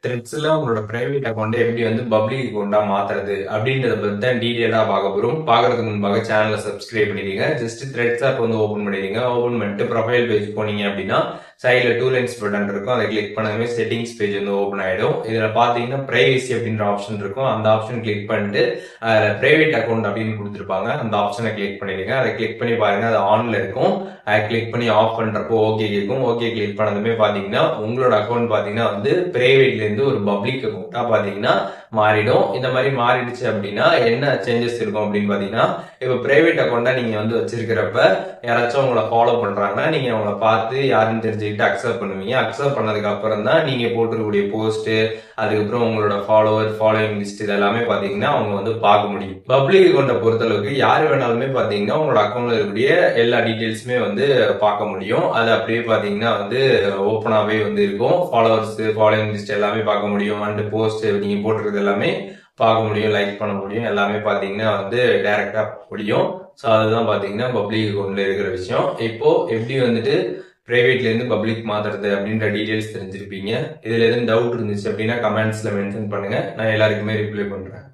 த்ரெட்ஸ்ல உங்களோட private account எப்படி வந்து பப்ளிக் அக்கௌண்டா மாத்துறது அப்படின்றத பத்தி தான் டீடைலா பார்க்க போறோம். பார்க்கறதுக்கு முன்பாக சேனலை சப்ஸ்கிரைப் பண்ணிடுங்க. ஜஸ்ட் த்ரெட்ஸ் ஆப் வந்து ஓபன் பண்ணிடுங்க. ஓபன் பண்ணிட்டு ப்ரொஃபைல் பேஜ் போனீங்க அப்படின்னா சைடில் டூ லைன்ஸ் பட்டன் இருக்கும். அதை கிளிக் பண்ணவே செட்டிங்ஸ் பேஜ் வந்து ஓப்பன் ஆயிடும். இதுல பாத்தீங்கன்னா பிரைவசி அப்படின்ற ஆப்ஷன் இருக்கும். அந்த ஆப்ஷன் கிளிக் பண்ணிட்டு பிரைவேட் அக்கௌண்ட் அப்படின்னு கொடுத்துருப்பாங்க. அந்த ஆப்ஷனை கிளிக் பண்ணிடுங்க. அதை கிளிக் பண்ணி பாருங்க, அது ஆன்ல இருக்கும். அதை கிளிக் பண்ணி ஆஃப் பண்றப்போ ஓகே கேட்கும். ஓகே கிளிக் பண்ணதுமே பாத்தீங்கன்னா உங்களோட அக்கௌண்ட் பாத்தீங்கன்னா வந்து பிரைவேட்ல இருந்து ஒரு பப்ளிக் அக்கௌண்டா பாத்தீங்கன்னா மாறிடும். இந்த மாதிரி மாறிடுச்சு அப்படின்னா என்ன சேஞ்சஸ் இருக்கும் அப்படின்னு பாத்தீங்கன்னா, இப்ப பிரைவேட் அக்கௌண்டா நீங்க வந்து வச்சிருக்கிறப்ப யாராச்சும் உங்களை ஃபாலோ பண்றாங்கன்னா நீங்க அவங்கள பார்த்து யாருன்னு தெரிஞ்சுக்கிட்டு அக்செப்ட் பண்ணுவீங்க. அக்செப்ட் பண்ணதுக்கு அப்புறம் தான் நீங்க போட்டிருக்கக்கூடிய போஸ்ட், அதுக்கப்புறம் உங்களோட ஃபாலோயிங் லிஸ்ட் இதெல்லாமே பாத்தீங்கன்னா அவங்க வந்து பார்க்க முடியும். பப்ளிக் அக்கௌண்ட்டை பொறுத்தளவுக்கு யாரு வேணாலுமே பாத்தீங்கன்னா உங்களோட அக்கௌண்ட்ல இருக்கக்கூடிய எல்லா டீடைல்ஸுமே வந்து பார்க்க முடியும். அது அப்படியே பாத்தீங்கன்னா வந்து ஓப்பனாவே வந்து இருக்கும். ஃபாலோயிங் லிஸ்ட் எல்லாமே பார்க்க முடியும். அண்ட் போஸ்ட் நீங்க போட்டிருக்கிறது எல்லாமே பார்க்க முடியும், லைக் பண்ண முடியும். எல்லாமே பாத்தீங்கன்னா வந்து டைரக்டா முடியும். ஸோ அதுதான் பாத்தீங்கன்னா பப்ளிக் அக்கௌண்ட்ல இருக்கிற விஷயம். இப்போ எப்படி வந்துட்டு பிரைவேட்ல இருந்து பப்ளிக் மாத்துறது அப்படின்ற டீடைல்ஸ் தெரிஞ்சிருப்பீங்க. இதுல எதுவும் டவுட் இருந்துச்சு அப்படின்னா கமெண்ட்ஸ்ல மென்ஷன் பண்ணுங்க. நான் எல்லாருக்குமே ரிப்ளை பண்றேன்.